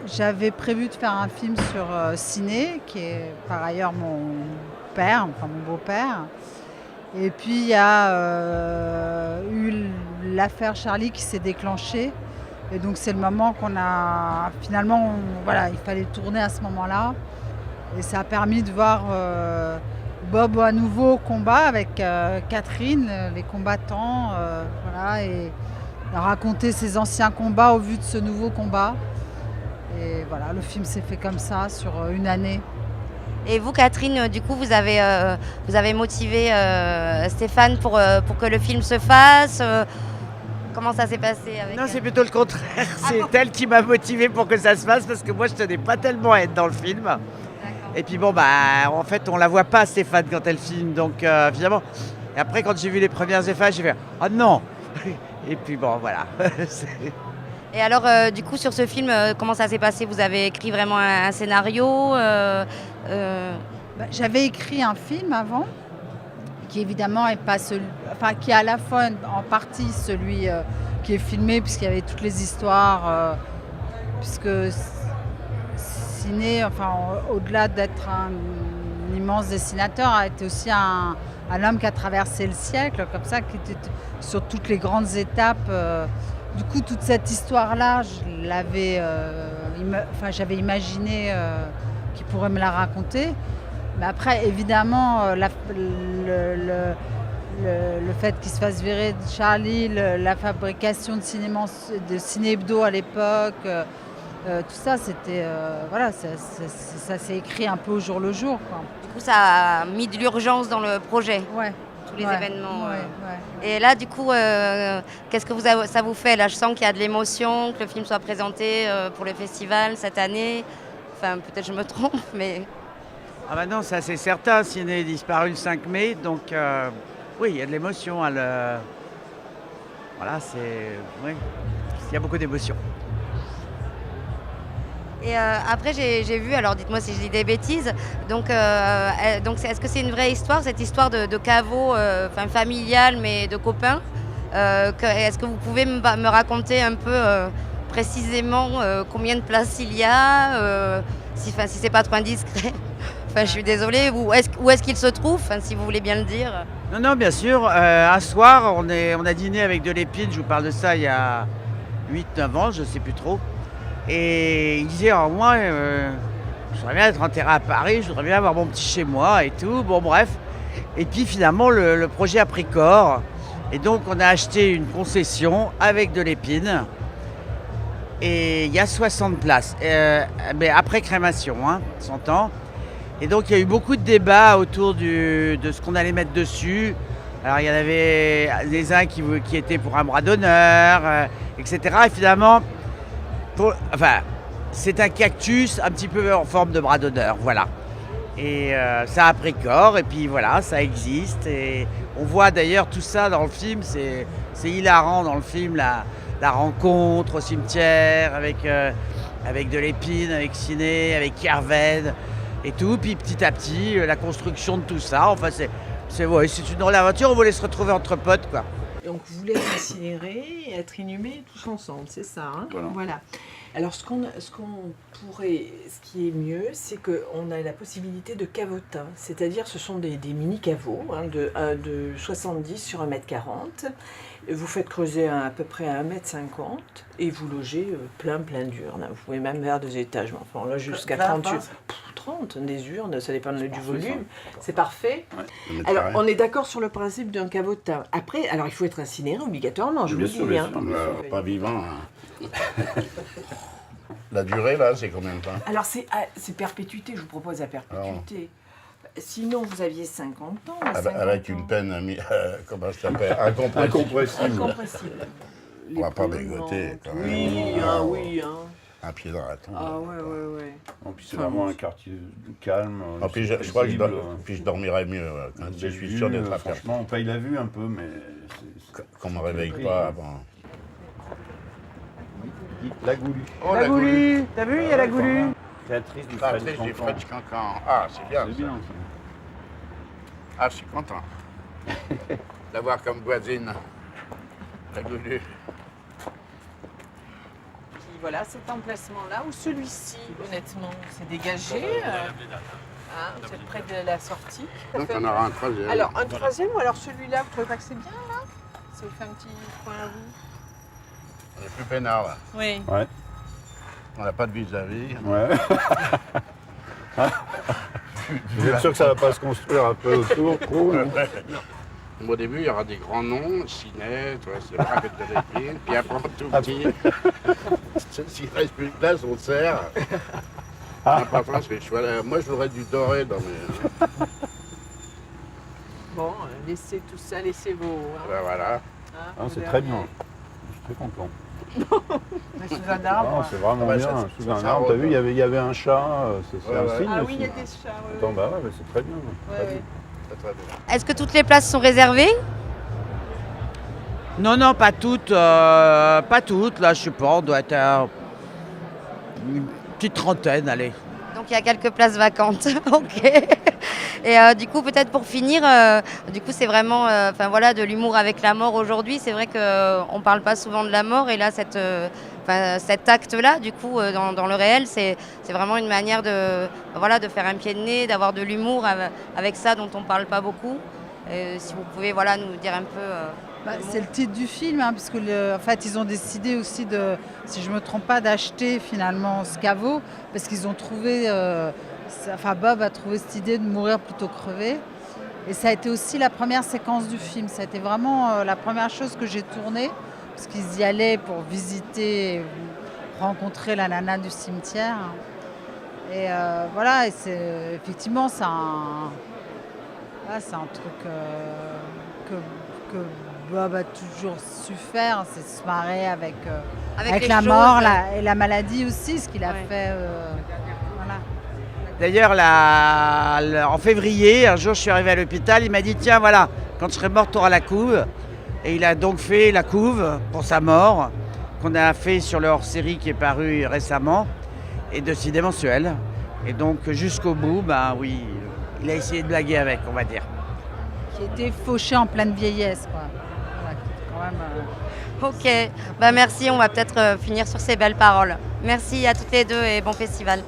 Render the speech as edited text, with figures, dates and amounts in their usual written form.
j'avais prévu de faire un film sur Ciné, qui est par ailleurs mon père, enfin mon beau-père. Et puis il y a eu l'affaire Charlie qui s'est déclenchée. Et donc c'est le moment qu'on a finalement, voilà, il fallait tourner à ce moment-là. Et ça a permis de voir Bob à nouveau au combat avec Catherine, les combattants, voilà, et raconter ses anciens combats au vu de ce nouveau combat. Et voilà, le film s'est fait comme ça sur une année. Et vous, Catherine, du coup, vous avez motivé Stéphane pour que le film se fasse. Comment ça s'est passé avec Non, elle? c'est plutôt le contraire. C'est elle qui m'a motivé pour que ça se fasse parce que moi, je tenais pas tellement à être dans le film. D'accord. Et puis bon, bah, en fait, on la voit pas, Stéphane, quand elle filme. Donc, finalement. Et après, quand j'ai vu les premières images, j'ai fait « Ah non !» Et puis bon, voilà. Et alors, du coup, sur ce film, comment ça s'est passé? Vous avez écrit vraiment un scénario J'avais écrit un film avant, qui évidemment est pas celui, enfin qui est à la fois en partie celui qui est filmé, puisqu'il y avait toutes les histoires, puisque Ciné, enfin au-delà d'être un immense dessinateur, a été aussi un homme qui a traversé le siècle, comme ça, qui était sur toutes les grandes étapes. Du coup, toute cette histoire-là, j'avais imaginé qu'il pourrait me la raconter. Mais après, évidemment, le fait qu'il se fasse virer de Charlie, la fabrication de Ciné Hebdo à l'époque, tout ça, c'était voilà, ça s'est écrit un peu au jour le jour, quoi. Du coup, ça a mis de l'urgence dans le projet, Ouais. tous les événements. Ouais. Et là, du coup, qu'est-ce que ça vous fait? Là, je sens qu'il y a de l'émotion, que le film soit présenté pour le festival cette année. Enfin, peut-être je me trompe, mais... Ah bah non, ça c'est certain. Ciné est disparu le 5 mai. Donc, oui, il y a de l'émotion. Voilà, c'est... Oui, il y a beaucoup d'émotions. Et après, j'ai vu, alors dites-moi si je dis des bêtises, donc est-ce que c'est une vraie histoire, cette histoire de caveau, familiale, mais de copains? Est-ce que vous pouvez me raconter un peu précisément combien de places il y a, si c'est pas trop indiscret? Enfin, je suis désolée, où est-ce qu'il se trouve, si vous voulez bien le dire? Non, non, bien sûr. Un soir, on a dîné avec De Lépine. Je vous parle de ça il y a 8-9 ans, je ne sais plus trop. Et il disait, alors moi, je voudrais bien être enterré à Paris, je voudrais bien avoir mon petit chez moi et tout. Bon, bref. Et puis finalement, le projet a pris corps. Et donc, on a acheté une concession avec De Lépine. Et il y a 60 places. Mais après crémation, hein, 100 ans. Et donc, il y a eu beaucoup de débats autour de ce qu'on allait mettre dessus. Alors, il y en avait des uns qui étaient pour un bras d'honneur, etc. Et finalement, c'est un cactus un petit peu en forme de bras d'honneur, voilà. Et ça a pris corps, et puis voilà, ça existe. Et on voit d'ailleurs tout ça dans le film, c'est hilarant dans le film, la rencontre au cimetière avec De Lépine, avec Ciné, avec Kerved et tout. Puis petit à petit, la construction de tout ça. Enfin, c'est une drôle d'aventure, on voulait se retrouver entre potes, quoi. Donc vous voulez être incinérés et être inhumés tous ensemble, c'est ça, hein? Voilà. Alors ce qui est mieux, c'est qu'on a la possibilité de cavotin, c'est-à-dire ce sont des mini caveaux, hein, de 70 sur 1,40 m. Vous faites creuser à peu près à 1,50 m et vous logez plein d'urnes. Vous pouvez même faire des étages, mais enfin là jusqu'à 30 urnes. 30 des urnes, ça dépend du volume. C'est parfait. Ouais, alors, on est d'accord sur le principe d'un cavotin. Après, alors il faut être incinéré obligatoirement, je vous dis bien. Pas vivant. Hein. La durée, là, c'est combien de temps? Alors, c'est perpétuité, je vous propose la perpétuité. Sinon, vous aviez 50 ans. Avec une peine, comment ça s'appelle? Incompressible. On va pas dégoter, quand même. Oui. Un pied dans la tombe. Ah ouais. En plus, c'est vraiment un quartier calme. Puis je crois que je dormirai mieux. Quand je suis sûr d'être à faire. Franchement, on paye la vue un peu, mais... Qu'on me réveille pas avant. La Goulue. Oh, la Goulue. T'as vu, il y a la Goulue. Créatrice du French Cancan. Ah, c'est bien. C'est bien, ça. Ah, je suis content d'avoir comme voisine la Goulue. voilà, cet emplacement-là, ou celui-ci, honnêtement, c'est dégagé. Vous êtes près de la sortie. Donc on aura un troisième. Alors, un troisième, ou alors celui-là, vous trouvez pas que c'est bien, là? Ça vous fait un petit coin à vous? On est plus peinard là. Oui. Ouais. On n'a pas de vis-à-vis. Ouais. Vous êtes sûr que ça va pas se construire un peu autour trop, non? Au début, il y aura des grands noms, Ciné, tu vois, c'est vrai que de l'épine, puis après tout petit. S'il reste plus de place, on sert. L'important, c'est que moi, je voudrais du doré dans mes. Bon, laissez tout ça, laissez vos... Ben voilà. Ah, c'est très bien. Je suis très content. Sous un arbre. Ah, c'est vraiment Ah bah, bien. ça, Sous ça, un ça arbre, t'as rôde, vu, il y avait un chat, c'est Ouais, un ouais. signe Ah aussi. oui, il y a des chats. Oui, Attends, bah ouais, mais c'est très bien. oui. Oui. Très, très bien. Est-ce que toutes les places sont réservées? Non, pas toutes. Pas toutes. Là, je sais pas, on doit être à une petite trentaine, allez. Donc il y a quelques places vacantes. Ok. Et du coup, peut-être pour finir, du coup, c'est vraiment voilà, de l'humour avec la mort aujourd'hui. C'est vrai qu'on ne parle pas souvent de la mort. Et là, cet acte-là, du coup, dans le réel, c'est vraiment une manière voilà, de faire un pied de nez, d'avoir de l'humour avec ça dont on ne parle pas beaucoup. Si vous pouvez voilà, nous dire un peu... C'est le titre du film, hein, puisque en fait, ils ont décidé aussi si je ne me trompe pas, d'acheter finalement ce caveau, parce qu'ils ont trouvé, Bob a trouvé cette idée de mourir plutôt crevé. Et ça a été aussi la première séquence du film. Ça a été vraiment la première chose que j'ai tournée, parce qu'ils y allaient pour visiter, rencontrer la nana du cimetière. Et voilà, et effectivement, c'est un truc que Bob a toujours su faire, c'est se marrer avec les la choses, mort ouais. et la maladie aussi, ce qu'il a Ouais. fait. Voilà. D'ailleurs, en février, un jour, je suis arrivé à l'hôpital, il m'a dit, tiens, voilà, quand je serai mort, tu auras la couve. Et il a donc fait la couve pour sa mort, qu'on a fait sur le hors-série qui est paru récemment, et de ciné mensuel. Et donc, jusqu'au bout, oui, il a essayé de blaguer avec, on va dire. Qui était fauché en pleine vieillesse, quoi. Voilà, quand même, Ok, merci, on va peut-être finir sur ces belles paroles. Merci à toutes les deux et bon festival.